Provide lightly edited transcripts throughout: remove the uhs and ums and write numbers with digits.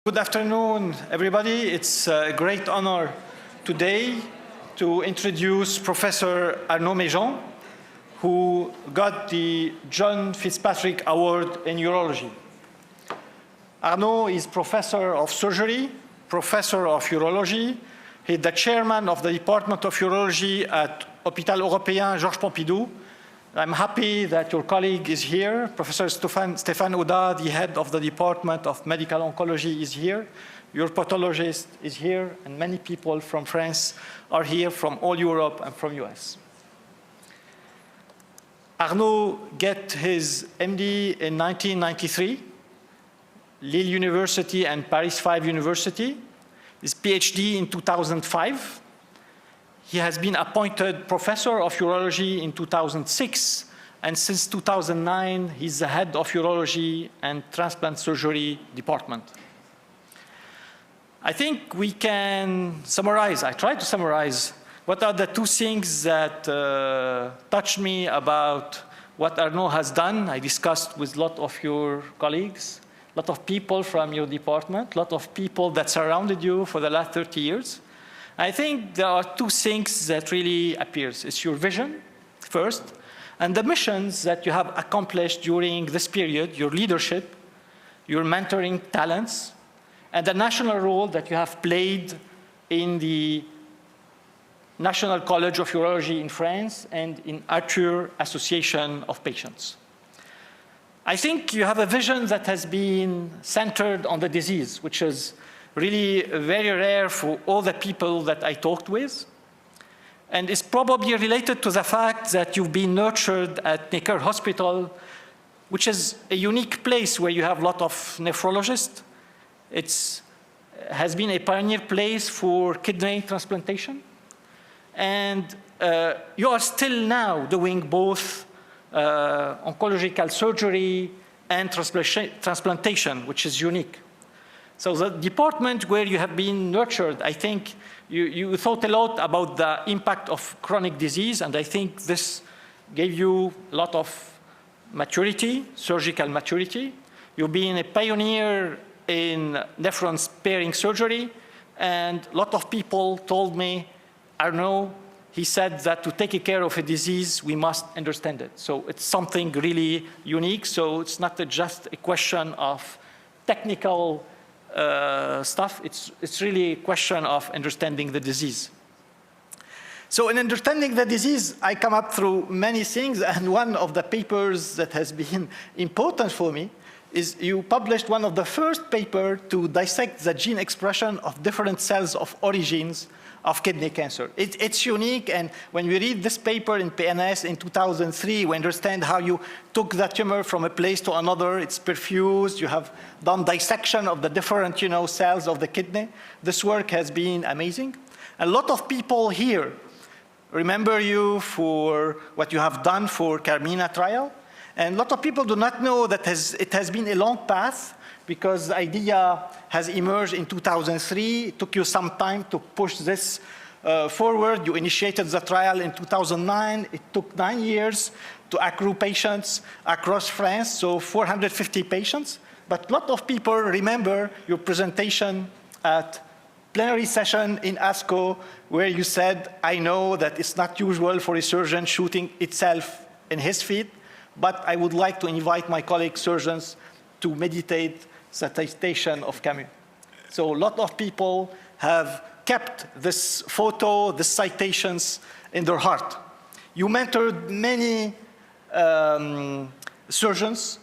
Good afternoon, everybody. It's a great honor today to introduce Professor Arnaud Méjean, who got the John Fitzpatrick Award in Urology. Arnaud is Professor of Surgery, Professor of Urology. He's the Chairman of the Department of Urology at Hôpital Européen Georges Pompidou. I'm happy that your colleague is here. Professor Stéphane Audat, the head of the Department of Medical Oncology, is here. Your pathologist is here, and many people from France are here from all Europe and from US. Arnaud got his MD in 1993, Lille University and Paris 5 University, his PhD in 2005. He has been appointed Professor of Urology in 2006, and since 2009, he's the head of Urology and Transplant Surgery Department. I think we can summarize, I tried to summarize, what are the two things that touched me about what Arnaud has done. I discussed with a lot of your colleagues, a lot of people from your department, a lot of people that surrounded you for the last 30 years. I think there are two things that really appears. It's your vision, first, and the missions that you have accomplished during this period, your leadership, your mentoring talents, and the national role that you have played in the National College of Urology in France and in Arthur Association of Patients. I think you have a vision that has been centered on the disease, which is really very rare for all the people that I talked with. And it's probably related to the fact that you've been nurtured at Necker Hospital, which is a unique place where you have a lot of nephrologists. It has been a pioneer place for kidney transplantation. And you are still now doing both oncological surgery and transplantation, which is unique. So the department where you have been nurtured, I think you thought a lot about the impact of chronic disease, and I think this gave you a lot of maturity, surgical maturity. You've been a pioneer in nephron-sparing surgery, and a lot of people told me, Arnaud, he said that to take care of a disease, we must understand it. So it's something really unique, so it's not just a question of technical stuff, it's really a question of understanding the disease. So in understanding the disease, I come up through many things, and one of the papers that has been important for me is you published one of the first papers to dissect the gene expression of different cells of origins of kidney cancer. It's unique, and when we read this paper in PNS in 2003, we understand how you took the tumor from a place to another, it's perfused, you have done dissection of the different cells of the kidney. This work has been amazing. A lot of people here remember you for what you have done for Carmina trial, and a lot of people do not know that it has been a long path, because the idea has emerged in 2003. It took you some time to push this forward. You initiated the trial in 2009. It took 9 years to accrue patients across France, so 450 patients. But a lot of people remember your presentation at plenary session in ASCO, where you said, I know that it's not usual for a surgeon shooting itself in his feet, but I would like to invite my colleague surgeons to meditate citation of Camus. So a lot of people have kept this photo, the citations in their heart. You mentored many surgeons.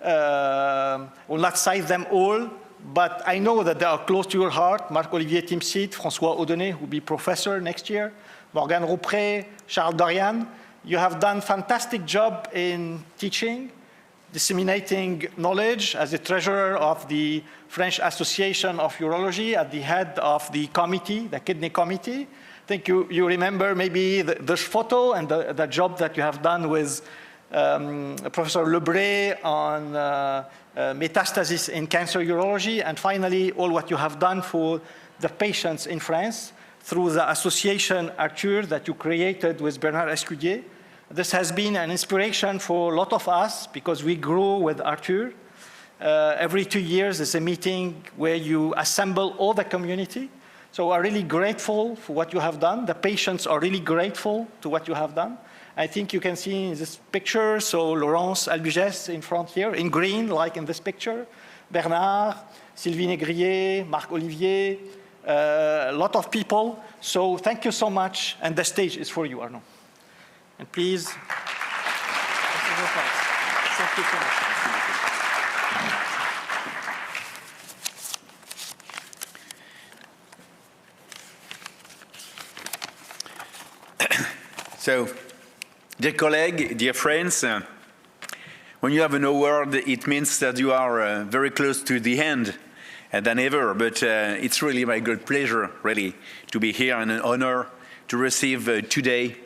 I will not cite them all, but I know that they are close to your heart. Marc-Olivier Timsit, François Audonnet, who will be professor next year, Morgane Roupré, Charles Dorian. You have done a fantastic job in teaching, disseminating knowledge as the treasurer of the French Association of Urology, at the head of the committee, the kidney committee. I think you remember maybe this photo and the job that you have done with Professor Lebré on metastasis in cancer urology, and finally all what you have done for the patients in France through the association Arthur that you created with Bernard Escudier. This has been an inspiration for a lot of us because we grew with Arthur. Every 2 years, there's a meeting where you assemble all the community. So we're really grateful for what you have done. The patients are really grateful to what you have done. I think you can see in this picture, so Laurence Albugès in front here, in green, like in this picture. Bernard, Sylvie Négrier, Marc Olivier, a lot of people. So thank you so much, and the stage is for you, Arnaud. And please. Thank you so much. So, dear colleague, dear friends, when you have an award, it means that you are very close to the end than ever. But it's really my great pleasure, really, to be here and an honor to receive today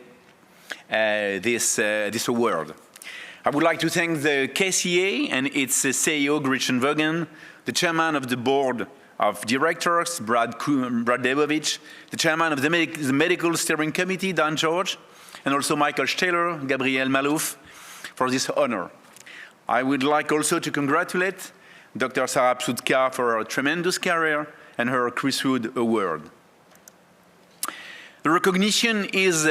this award. I would like to thank the KCA and its CEO, Gretchen Vaughan, the chairman of the board of directors, Brad Lebovich, the chairman of the medical steering committee, Dan George, and also Michael Steller, Gabriel Malouf, for this honor. I would like also to congratulate Dr. Sarah Psutka for her tremendous career and her Chris Wood Award. The recognition is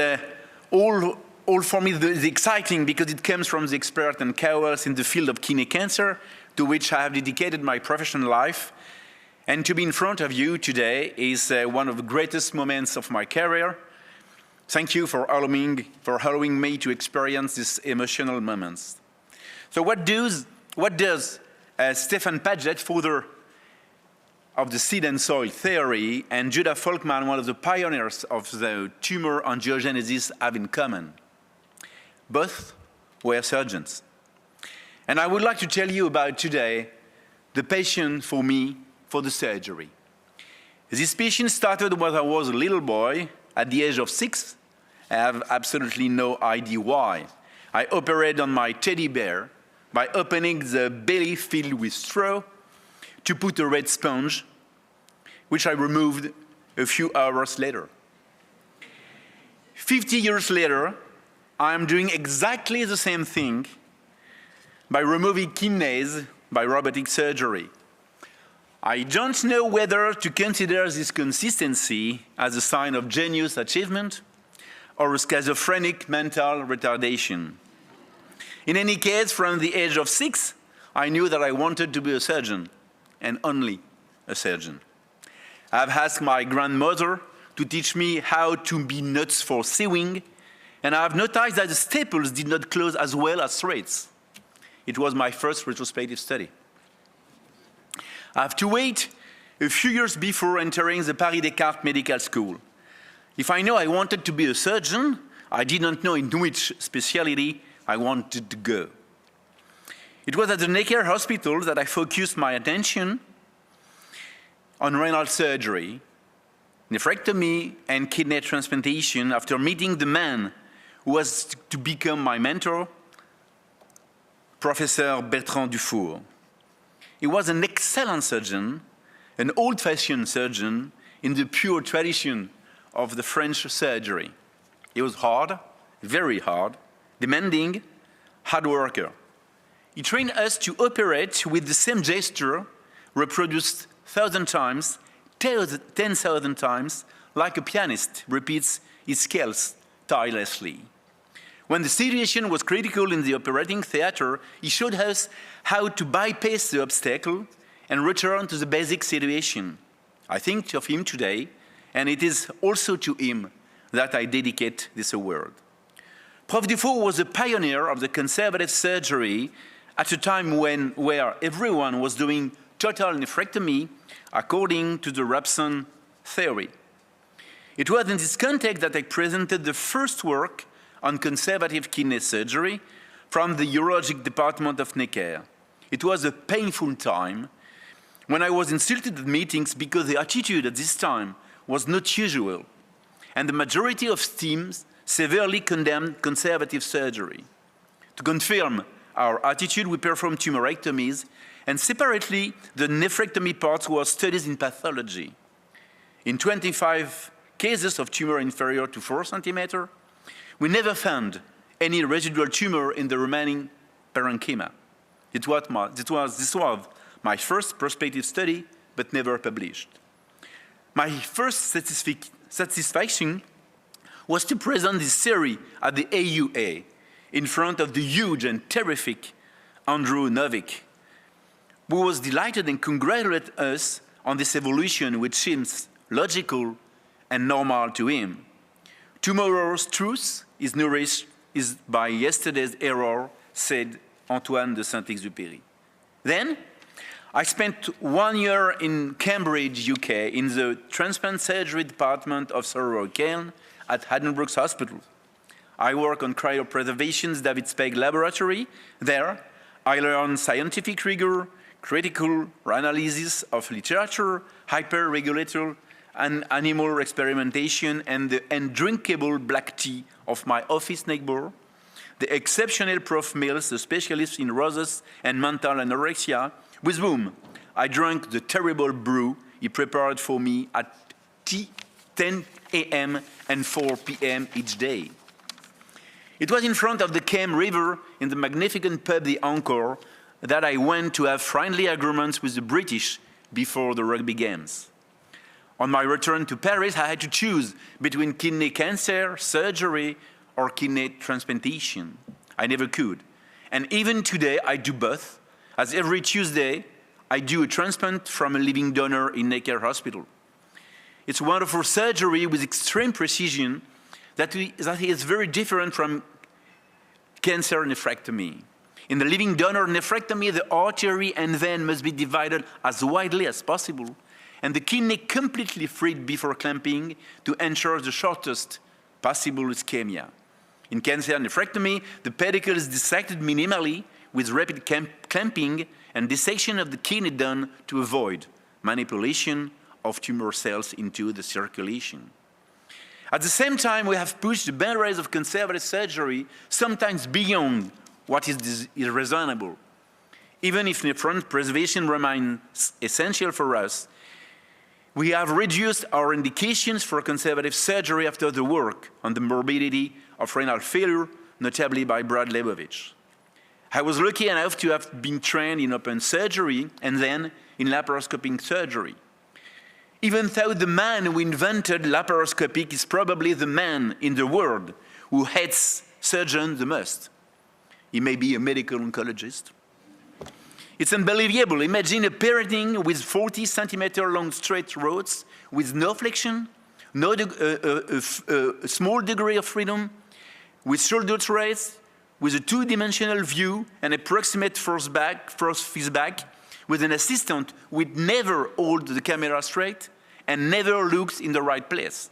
all for me the exciting because it comes from the expert and KOLs in the field of kidney cancer, to which I have dedicated my professional life. And to be in front of you today is one of the greatest moments of my career. Thank you for allowing me to experience these emotional moments. So what does Stefan Paget, founder of the seed and soil theory, and Judah Folkman, one of the pioneers of the tumor angiogenesis, have in common? Both were surgeons. And I would like to tell you about today the passion for me for the surgery. This passion started when I was a little boy. At the age of 6, I have absolutely no idea why. I operated on my teddy bear by opening the belly filled with straw to put a red sponge, which I removed a few hours later. 50 years later, I am doing exactly the same thing by removing kidneys by robotic surgery. I don't know whether to consider this consistency as a sign of genius achievement or a schizophrenic mental retardation. In any case, from the age of 6, I knew that I wanted to be a surgeon, and only a surgeon. I've asked my grandmother to teach me how to be nuts for sewing, and I've noticed that the staples did not close as well as threads. It was my first retrospective study. I have to wait a few years before entering the Paris Descartes Medical School. If I know I wanted to be a surgeon, I did not know in which specialty I wanted to go. It was at the Necker Hospital that I focused my attention on renal surgery, nephrectomy, and kidney transplantation after meeting the man who was to become my mentor, Professor Bertrand Dufour. He was an excellent surgeon, an old-fashioned surgeon in the pure tradition of the French surgery. He was hard, very hard, demanding, hard worker. He trained us to operate with the same gesture, reproduced 1,000 times, 10,000 times, like a pianist repeats his scales tirelessly. When the situation was critical in the operating theater, he showed us how to bypass the obstacle and return to the basic situation. I think of him today, and it is also to him that I dedicate this award. Prof. Dufour was a pioneer of the conservative surgery at a time where everyone was doing total nephrectomy according to the Robson theory. It was in this context that I presented the first work on conservative kidney surgery from the urologic department of Necker. It was a painful time when I was insulted at meetings because the attitude at this time was not usual, and the majority of teams severely condemned conservative surgery. To confirm our attitude, we performed tumorectomies, and separately, the nephrectomy parts were studied in pathology. In 25 cases of tumor inferior to 4 centimeters, we never found any residual tumor in the remaining parenchyma. This was my first prospective study, but never published. My first satisfaction was to present this theory at the AUA in front of the huge and terrific Andrew Novick, who was delighted and congratulated us on this evolution which seems logical and normal to him. Tomorrow's truth is nourished by yesterday's error, said Antoine de Saint-Exupéry. Then, I spent 1 year in Cambridge, UK, in the transplant surgery department of Sir Roy Cairn at Haddon-Brooks Hospital. I work on cryopreservation's David Speg laboratory. There, I learned scientific rigor, critical analysis of literature, hyper-regulator and animal experimentation, and the undrinkable black tea of my office neighbor, the exceptional Prof. Mills, the specialist in roses and mental anorexia, with whom I drank the terrible brew he prepared for me at 10 a.m. and 4 p.m. each day. It was in front of the Cam River in the magnificent pub The Encore that I went to have friendly agreements with the British before the rugby games. On my return to Paris, I had to choose between kidney cancer, surgery, or kidney transplantation. I never could. And even today, I do both, as every Tuesday, I do a transplant from a living donor in Necker Hospital. It's a wonderful surgery with extreme precision that is very different from cancer nephrectomy. In the living donor nephrectomy, the artery and vein must be divided as widely as possible, and the kidney completely freed before clamping to ensure the shortest possible ischemia. In cancer nephrectomy, the pedicle is dissected minimally with rapid clamping and dissection of the kidney done to avoid manipulation of tumor cells into the circulation. At the same time, we have pushed the boundaries of conservative surgery sometimes beyond what is reasonable. Even if nephron preservation remains essential for us, we have reduced our indications for conservative surgery after the work on the morbidity of renal failure, notably by Brad Leibovich. I was lucky enough to have been trained in open surgery and then in laparoscopic surgery. Even though the man who invented laparoscopic is probably the man in the world who hates surgeons the most. He may be a medical oncologist. It's unbelievable. Imagine operating with 40 centimeter long straight rods with no flexion, a small degree of freedom, with shoulder trays, with a two-dimensional view and approximate force feedback, with an assistant who would never hold the camera straight and never looks in the right place.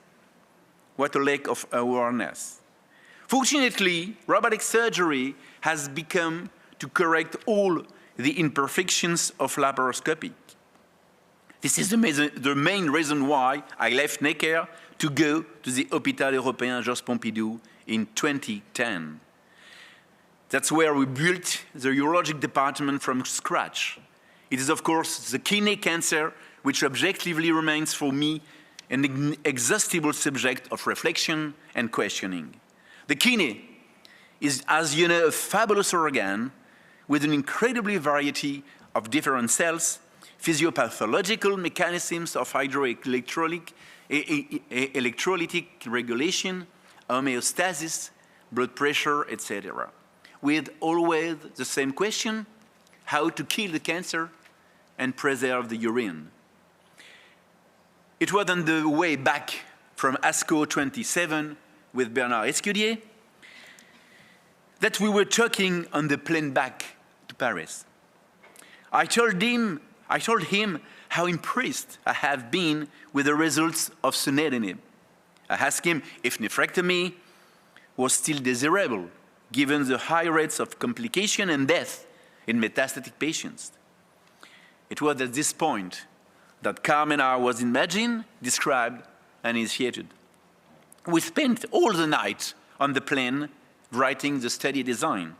What a lack of awareness. Fortunately, robotic surgery has become to correct all the imperfections of laparoscopy. This is the main reason why I left Necker to go to the Hôpital Européen Georges Pompidou in 2010. That's where we built the urologic department from scratch. It is, of course, the kidney cancer which objectively remains for me an inexhaustible subject of reflection and questioning. The kidney is, as you know, a fabulous organ with an incredible variety of different cells, physiopathological mechanisms of hydroelectrolytic regulation, homeostasis, blood pressure, etc. With always the same question, how to kill the cancer and preserve the urine. It was on the way back from ASCO 27 with Bernard Escudier that we were talking on the plane back to Paris. I told him how impressed I have been with the results of sunitinib. I asked him if nephrectomy was still desirable, given the high rates of complication and death in metastatic patients. It was at this point that Carmena was imagined, described, and initiated. We spent all the night on the plane writing the study design.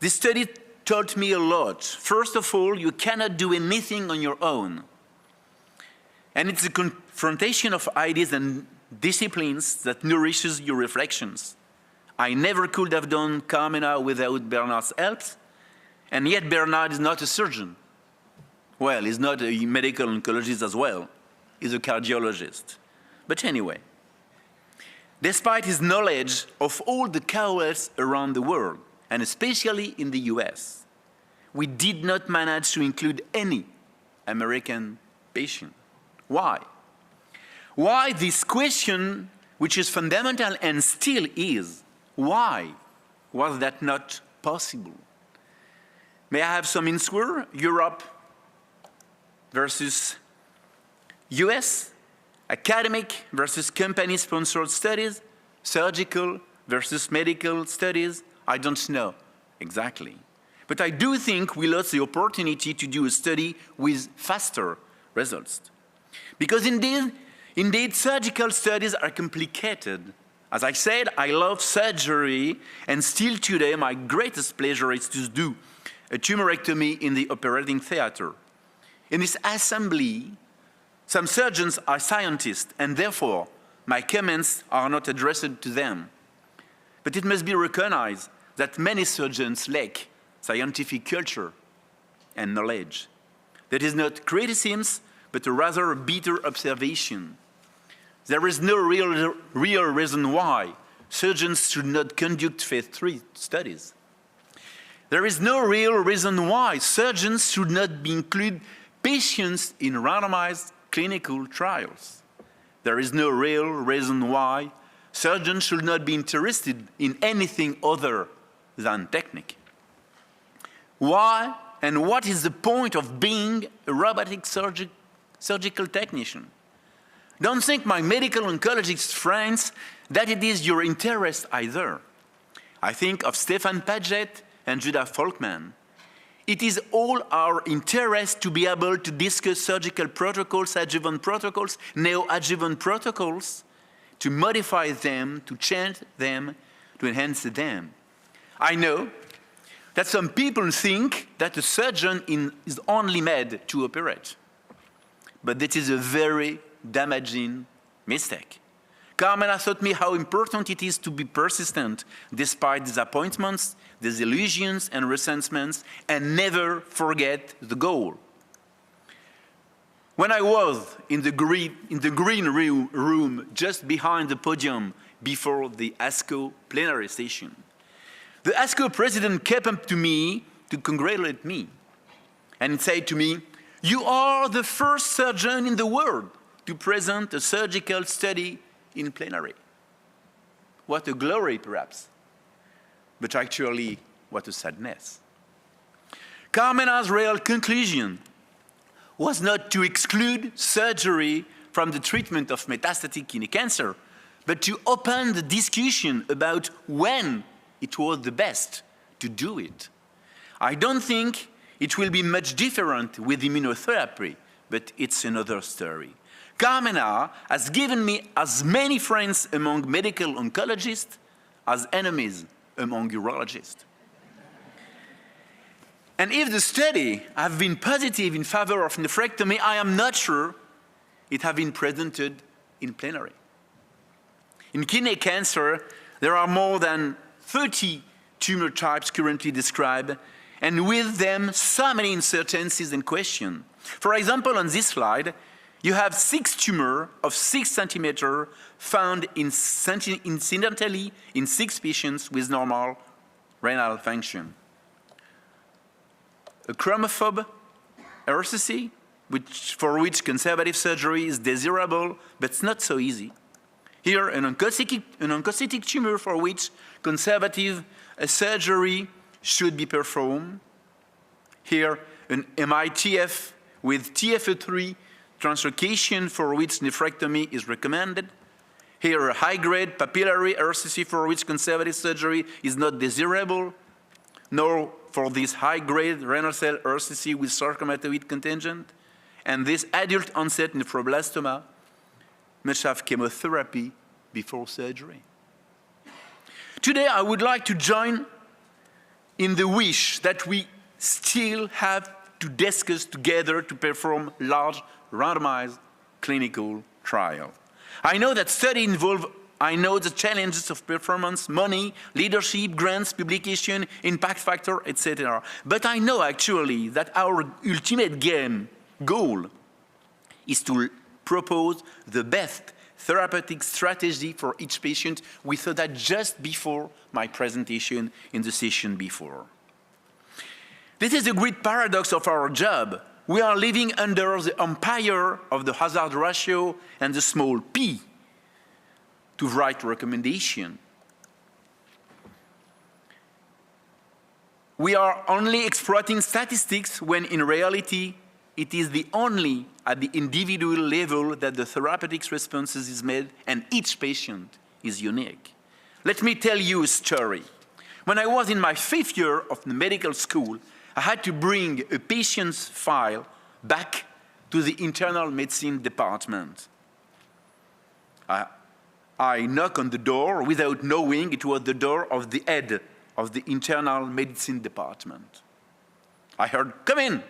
This study taught me a lot. First of all, you cannot do anything on your own. And it's the confrontation of ideas and disciplines that nourishes your reflections. I never could have done Carmena without Bernard's help, and yet Bernard is not a surgeon. Well, he's not a medical oncologist as well. He's a cardiologist. But anyway, despite his knowledge of all the KOLs around the world, and especially in the US, we did not manage to include any American patient. Why? Why this question, which is fundamental and still is, why was that not possible? May I have some answer? Europe versus US, academic versus company-sponsored studies, surgical versus medical studies, I don't know exactly. But I do think we lost the opportunity to do a study with faster results. Because indeed, surgical studies are complicated. As I said, I love surgery, and still today my greatest pleasure is to do a tumorectomy in the operating theater. In this assembly, some surgeons are scientists, and therefore my comments are not addressed to them. But it must be recognized that many surgeons lack scientific culture and knowledge. That is not criticism, but a rather bitter observation. There is no real reason why surgeons should not conduct phase 3 studies. There is no real reason why surgeons should not include patients in randomized clinical trials. There is no real reason why surgeons should not be interested in anything other than technique. Why and what is the point of being a robotic surgical technician? Don't think, my medical oncologist friends, that it is your interest either. I think of Stefan Paget and Judah Folkman. It is all our interest to be able to discuss surgical protocols, adjuvant protocols, neoadjuvant protocols, to modify them, to change them, to enhance them. I know that some people think that a surgeon is only made to operate. But that is a very damaging mistake. Carmela taught me how important it is to be persistent despite disappointments, disillusions, and resentments, and never forget the goal. When I was in the green room just behind the podium before the ASCO plenary session, the ASCO president came up to me to congratulate me and said to me, "You are the first surgeon in the world to present a surgical study in plenary." What a glory, perhaps, but actually, what a sadness. Carmena's real conclusion was not to exclude surgery from the treatment of metastatic kidney cancer, but to open the discussion about when it was the best to do it. I don't think it will be much different with immunotherapy, but it's another story. Carmena has given me as many friends among medical oncologists as enemies among urologists. And if the study has been positive in favor of nephrectomy, I am not sure it has been presented in plenary. In kidney cancer, there are more than 30 tumor types currently described, and with them, so many uncertainties and questions. For example, on this slide, you have 6 tumors of 6 centimeters found incidentally in 6 patients with normal renal function. A chromophobe RCC, for which conservative surgery is desirable, but it's not so easy. Here, an oncocytic tumor for which conservative surgery should be performed. Here, an MITF with TFO3 translocation for which nephrectomy is recommended. Here, a high-grade papillary RCC for which conservative surgery is not desirable, nor for this high-grade renal cell RCC with sarcomatoid contingent. And this adult onset nephroblastoma must have chemotherapy before surgery. Today, I would like to join in the wish that we still have to discuss together to perform large randomized clinical trials. I know that studies involve I know the challenges of performance, money, leadership, grants, publication, impact factor, etc. But I know actually that our ultimate goal is to propose the best therapeutic strategy for each patient. We thought that just before my presentation in the session before. This is a great paradox of our job. We are living under the empire of the hazard ratio and the small p to write recommendation. We are only exploiting statistics when in reality it is only at the individual level that the therapeutic responses is made, and each patient is unique. Let me tell you a story. When I was in my 5th year of the medical school, I had to bring a patient's file back to the internal medicine department. I knock on the door without knowing it was the door of the head of the internal medicine department. I heard, "Come in."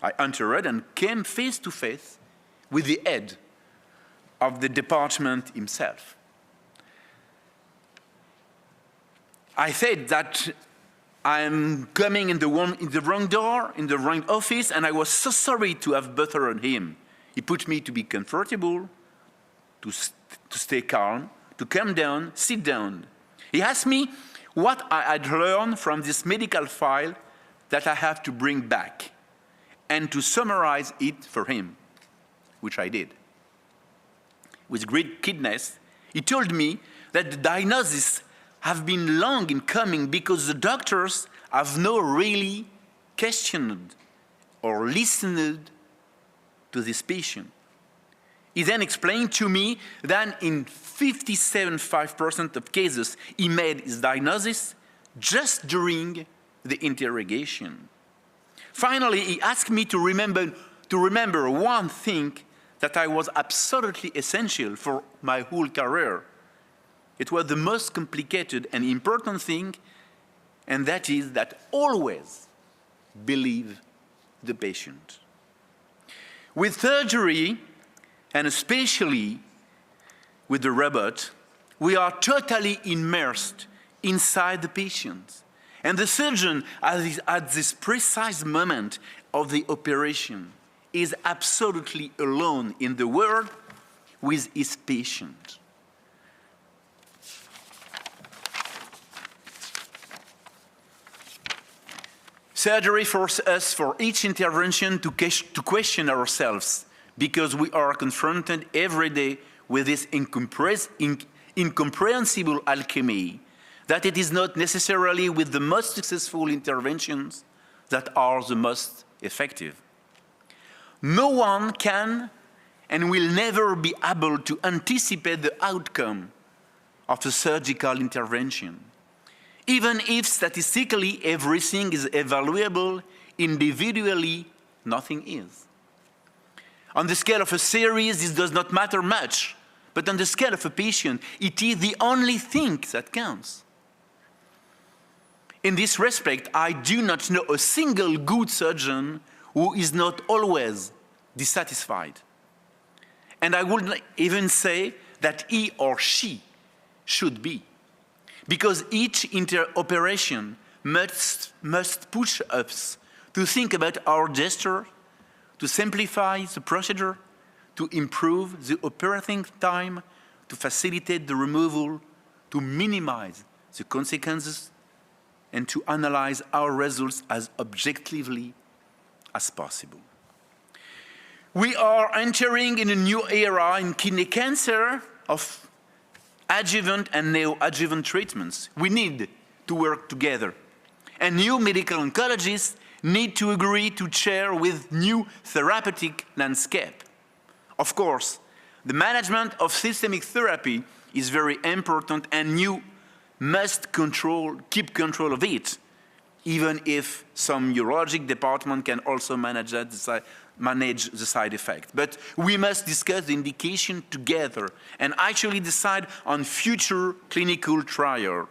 I entered and came face to face with the head of the department himself. I said that I'm coming in the wrong door, in the wrong office, and I was so sorry to have bothered him. He put me to be comfortable, to stay calm, to calm down, sit down. He asked me what I had learned from this medical file that I have to bring back, and to summarize it for him, which I did. With great kindness, he told me that the diagnosis have been long in coming because the doctors have not really questioned or listened to this patient. He then explained to me that in 57.5% of cases, he made his diagnosis just during the interrogation. Finally, he asked me to remember one thing that I was absolutely essential for my whole career. It was the most complicated and important thing, and that is that always believe the patient. With surgery, and especially with the robot, we are totally immersed inside the patient. And the surgeon, at this precise moment of the operation, is absolutely alone in the world with his patient. Surgery forces us for each intervention to question ourselves, because we are confronted every day with this incomprehensible alchemy, that it is not necessarily with the most successful interventions that are the most effective. No one can and will never be able to anticipate the outcome of a surgical intervention. Even if statistically everything is evaluable, individually nothing is. On the scale of a series, this does not matter much, but on the scale of a patient, it is the only thing that counts. In this respect, I do not know a single good surgeon who is not always dissatisfied. And I would even say that he or she should be, because each interoperation must push us to think about our gesture, to simplify the procedure, to improve the operating time, to facilitate the removal, to minimize the consequences, and to analyze our results as objectively as possible. We are entering in a new era in kidney cancer of adjuvant and neoadjuvant treatments. We need to work together. And new medical oncologists need to agree to share with new therapeutic landscape. Of course, the management of systemic therapy is very important, and you must keep control of it, even if some urologic department can also manage the side effect. But we must discuss the indication together and actually decide on future clinical trial.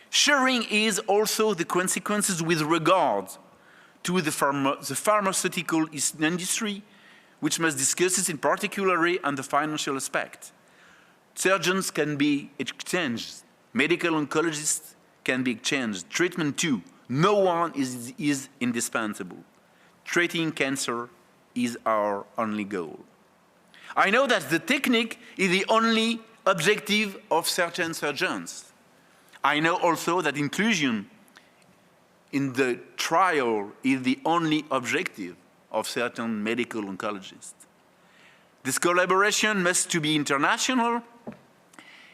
Sharing is also the consequences with regard to the pharmaceutical industry, which must discuss it in particular on the financial aspect. Surgeons can be exchanged. Medical oncologists can be exchanged. Treatment too. No one is indispensable. Treating cancer is our only goal. I know that the technique is the only objective of certain surgeons. I know also that inclusion in the trial is the only objective of certain medical oncologists. This collaboration must be international,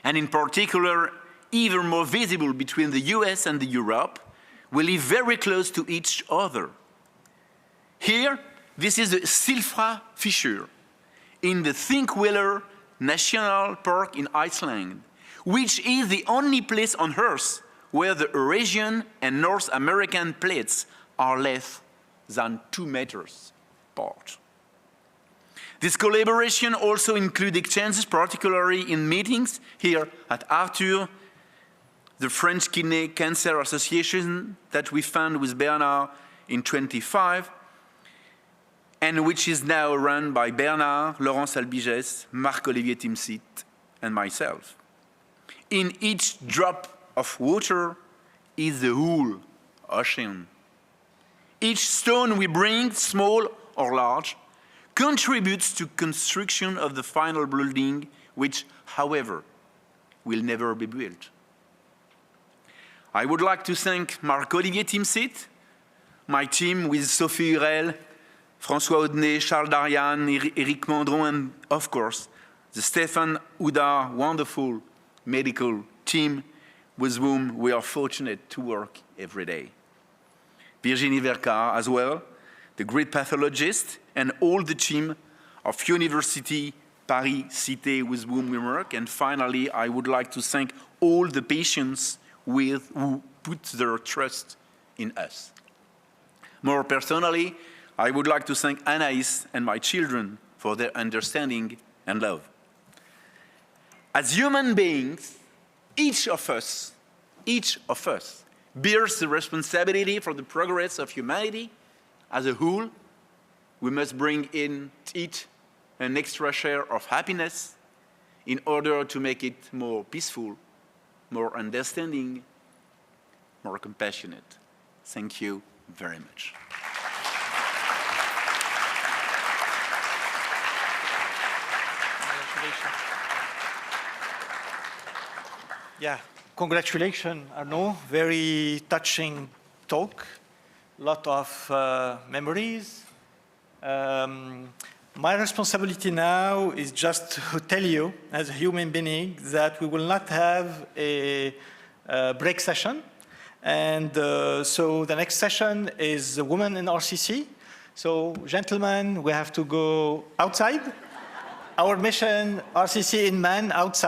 and in particular, even more visible between the US and Europe. We live very close to each other. Here, this is the Silfra fissure in the Thingvellir National Park in Iceland, which is the only place on Earth where the Eurasian and North American plates are less than 2 meters apart. This collaboration also includes exchanges, particularly in meetings here at Arthur, the French Kidney Cancer Association that we founded with Bernard in 25, and which is now run by Bernard, Laurence Albiges, Marc-Olivier Timsit, and myself. In each drop of water is the whole ocean. Each stone we bring, small or large, contributes to construction of the final building, which, however, will never be built. I would like to thank Marc-Olivier Timsit, my team with Sophie Hurel, François Audenay, Charles Darian, Eric Mandron, and of course, the Stéphane Houdard wonderful medical team with whom we are fortunate to work every day. Virginie Vercard as well, the great pathologist, and all the team of University Paris Cité with whom we work. And finally, I would like to thank all the patients who put their trust in us. More personally, I would like to thank Anaïs and my children for their understanding and love. As human beings, each of us bears the responsibility for the progress of humanity as a whole. We must bring in it an extra share of happiness in order to make it more peaceful, more understanding, more compassionate. Thank you very much. Yeah, congratulations, Arnaud. Very touching talk. Lot of memories. My responsibility now is just to tell you, as a human being, that we will not have a break session. And so the next session is Women in RCC. So, gentlemen, we have to go outside. Our mission, RCC in Man, outside.